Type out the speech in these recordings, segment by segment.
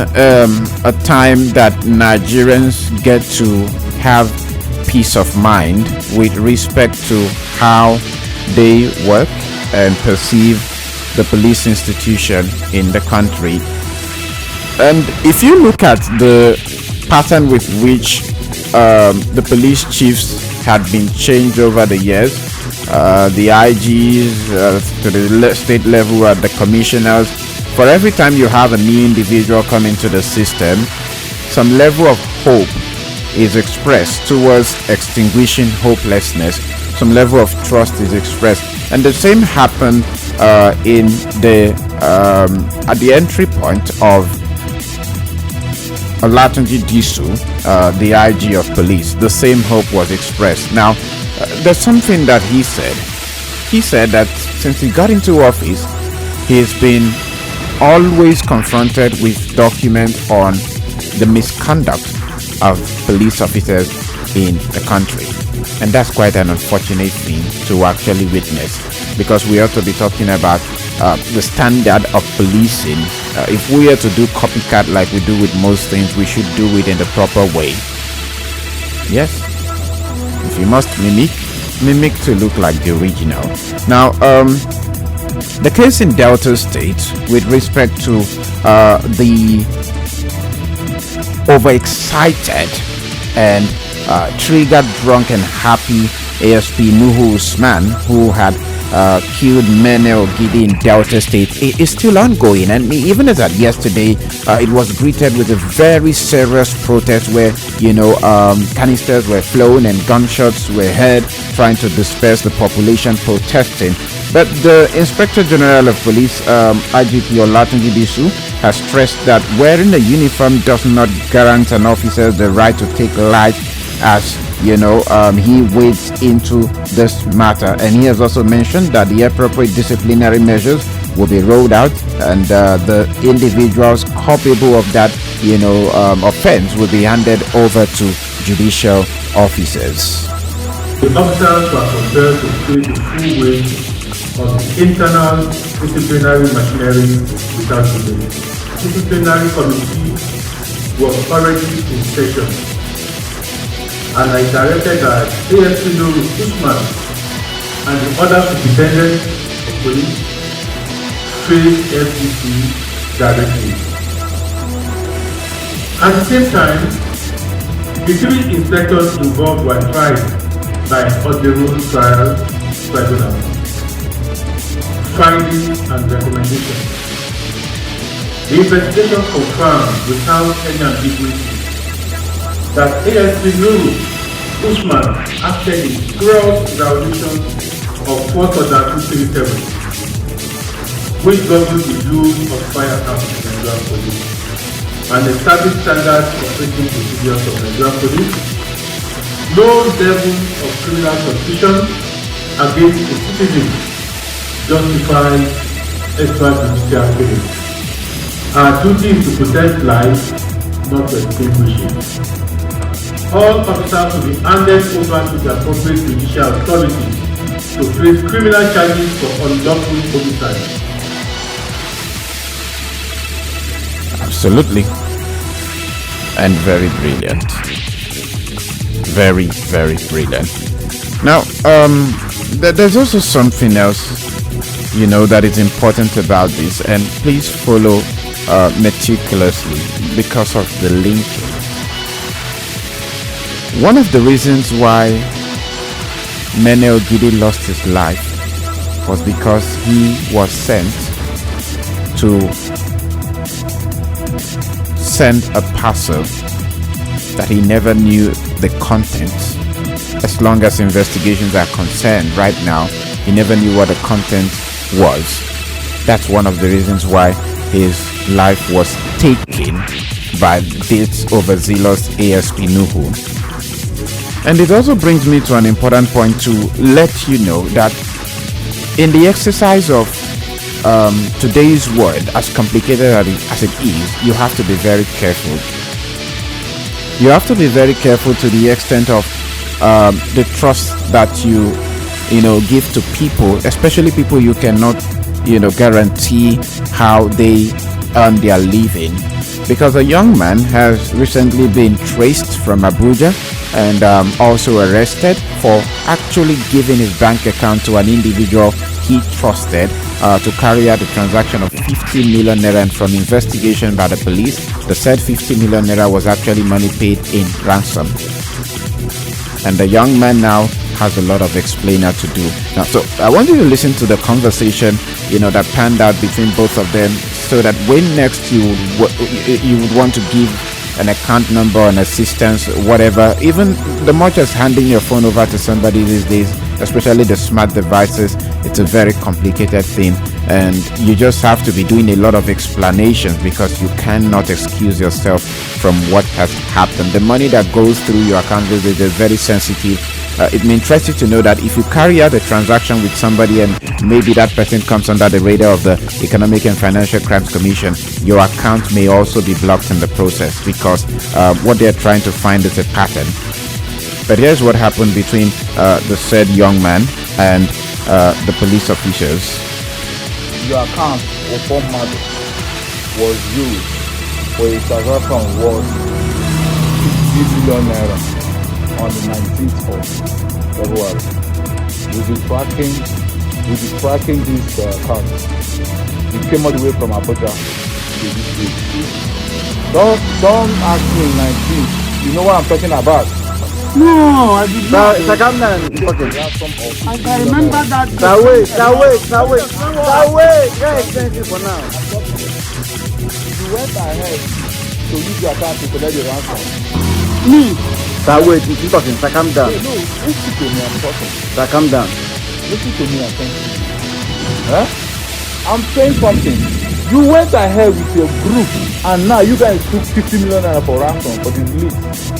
A time that Nigerians get to have peace of mind with respect to how they work and perceive the police institution in the country. And if you look at the pattern with which the police chiefs had been changed over the years, the IGs to the state level, at the commissioners, for every time you have a new individual come into the system, some level of hope is expressed towards extinguishing hopelessness. Some level of trust is expressed, and the same happened in the at the entry point of Olatunji Disu, the IG of police. The same hope was expressed. Now, there's something that he said. He said that since he got into office, he's been always confronted with documents on the misconduct of police officers in the country. And that's quite an unfortunate thing to actually witness, because we ought to be talking about the standard of policing. If we are to do copycat like we do with most things, we should do it in the proper way. Yes, if you must mimic to look like the original. Now, the case in Delta State with respect to the overexcited and triggered, drunk and happy ASP Nuhu Usman, who had killed Mene Ogidi in Delta State, is still ongoing. And even as at yesterday, it was greeted with a very serious protest where, canisters were flown and gunshots were heard, trying to disperse the population protesting. But the Inspector General of Police, IGP Olatunji Disu, has stressed that wearing a uniform does not guarantee an officer the right to take life, as he wades into this matter. And he has also mentioned that the appropriate disciplinary measures will be rolled out, and the individuals culpable of that offense will be handed over to judicial officers. The officers were compelled to create the full weight of the internal disciplinary machinery without delay. Disciplinary committee was already in session, and I directed that ASP Nuru Usman and the other superintendents of police face FCC directly. At the same time, the 3 inspectors involved were tried by ordinary trial tribunal. Findings and recommendations. The investigation confirmed without any ambiguity that ASP Nuru Usman acted in gross violation of 4th Order 237, which governs the use of firearms in Nigerian police and established standards operating procedures of Nigerian police. No level of criminal suspicion against a citizen justifies extrajudicial killing. Our duty is to protect life, not to extinguish it. All officers will be handed over to the appropriate judicial authority to face criminal charges for unlawful homicide. Absolutely. And very brilliant. Very, very brilliant. Now, there's also something else that is important about this, and please follow meticulously because of the linking. One of the reasons why Mene Ogidi lost his life was because he was sent to send a parcel that he never knew the contents. As long as investigations are concerned right now, he never knew what the content was. That's one of the reasons why his life was taken by this overzealous ASP Nuhu. And it also brings me to an important point to let you know that in the exercise of today's world, as complicated as it is, you have to be very careful. You have to be very careful to the extent of the trust that you give to people, especially people you cannot guarantee how they earn their living. because a young man has recently been traced from Abuja and also arrested for actually giving his bank account to an individual he trusted to carry out a transaction of 50 million naira. And from investigation by the police, the said 50 million naira was actually money paid in ransom. And the young man now has a lot of explainer to do. Now, so I want you to listen to the conversation, that panned out between both of them, so that when next you would want to give an account number, an assistance, whatever, even the much as handing your phone over to somebody these days, especially the smart devices, it's a very complicated thing, and you just have to be doing a lot of explanations because you cannot excuse yourself from what has happened. The money that goes through your account these days is very sensitive. It may interest you to know that if you carry out a transaction with somebody and maybe that person comes under the radar of the Economic and Financial Crimes Commission, your account may also be blocked in the process because what they're trying to find is a pattern. But here's what happened between the said young man and the police officials. Your account or format was used for a transaction worth 50 million naira on the 19th of February. We'll be tracking this account. It came all the way from Abuja to this place. Don't ask me 19th. You know what I'm talking about? No, I did not. I can remember that. Wait. Very expensive for now. You went ahead to use your account to collect the ransom. Me? Wait, you talking? Calm down. No, listen to me, I'm talking. Calm down. Listen to me, I'm saying. I'm saying something. You went ahead with your group and now you guys took 50 million naira for ransom for this list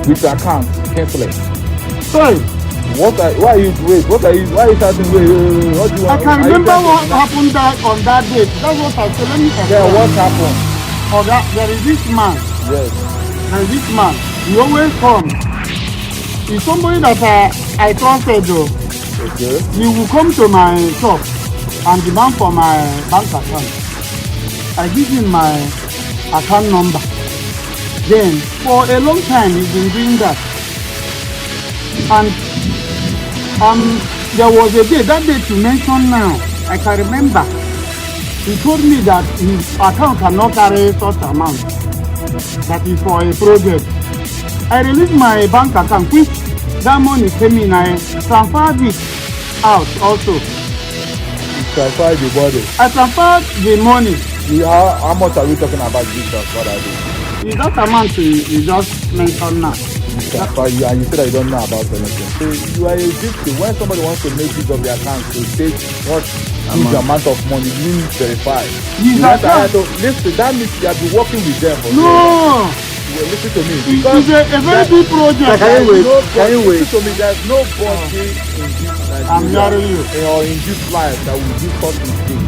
with your account. Cancel it. Sorry. Why are you starting wait, what do you want? I can remember what happened on that day. That's what I said. Let me explain. Yeah, what happened? There is this man. Yes. There is this man. He always comes. He's somebody that I trusted though. Okay. He will come to my shop and demand for my bank account. I give him my account number. Then for a long time he's been doing that. And there was a day, that day to mention now, I can remember. He told me that his account cannot carry such amount. That is for a project. I released my bank account, which that money came in, I transferred it out also. You transferred the money? I transferred the money. How much are we talking about this transfer? It's that amount you just mentioned now. And you said that you don't know about anything. So you are a victim. When somebody wants to make use of their account to take what huge amount of money, you need to verify. Listen, that means you have been working with them for listen to me. It's a very big project. Can you wait? Listen to me. There's nobody in this Nigeria or in this life that will do such thing.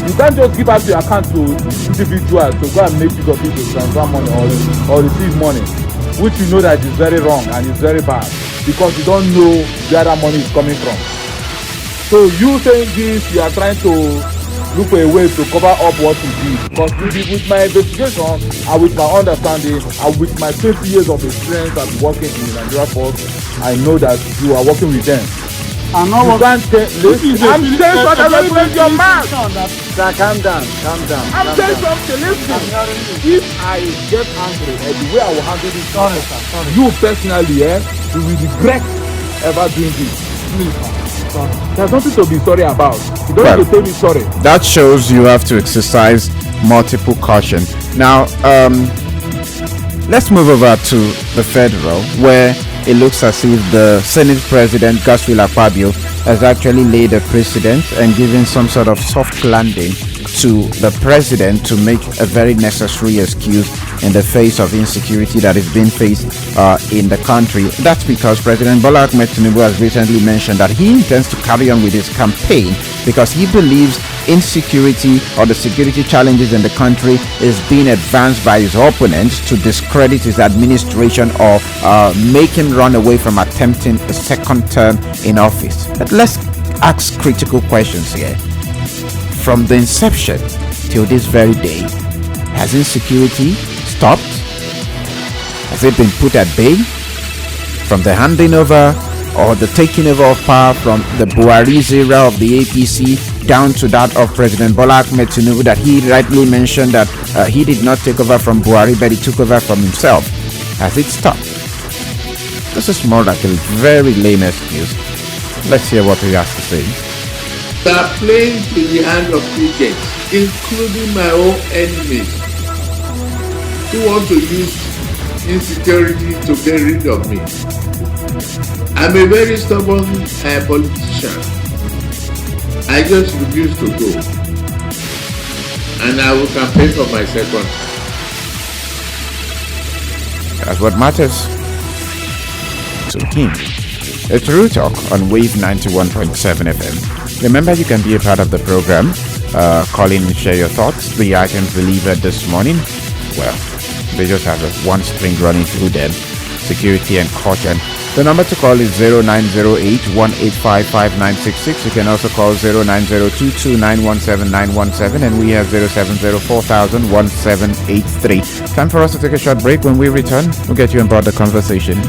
You can't just give out your account to individuals to go and make use of it to transfer money or receive money, which you know that is very wrong and is very bad because you don't know where that money is coming from. So you saying this, you are trying to look for a way to cover up what you did. Because with my investigation and with my understanding and with my 20 years of experience of working in the Nigeria Force, I know that you are working with them. I'm saying something, listen your mouth. Calm down. I'm saying something, listen. If I get angry at the way I will handle this, sorry. You personally, you will regret ever doing this. Please, sorry. There's nothing to be sorry about. You don't have to tell me sorry. That shows you have to exercise multiple caution. Now, let's move over to the federal, where it looks as if the Senate President Godswill Akpabio has actually laid a precedent and given some sort of soft landing to the president to make a very necessary excuse in the face of insecurity that is being faced in the country. That's because President Bola Ahmed Tinubu has recently mentioned that he intends to carry on with his campaign because he believes insecurity or the security challenges in the country is being advanced by his opponents to discredit his administration or make him run away from attempting a second term in office. But let's ask critical questions here. From the inception till this very day, has insecurity stopped? Has it been put at bay? From the handing over or the taking over of power from the Buhari's era of the APC down to that of President Bola Ahmed Tinubu, that he rightly mentioned that he did not take over from Buhari, but he took over from himself. Has it stopped? This is more like a very lame excuse. Let's hear what he has to say. They are playing to the hand of crickets, including my own enemies, who want to use insecurity to get rid of me. I'm a very stubborn politician. I just refuse to go, and I will campaign for my second. That's what matters to him. It's Real Talk on Wave 91.7 FM. Remember, you can be a part of the program. Call in and share your thoughts. The items delivered this morning, well, they just have one string running through them: security and caution. The number to call is 0908-185-5966. You can also call 0902-2917917, and we have 0704-1783. Time for us to take a short break. When we return, we'll get you on board the conversation.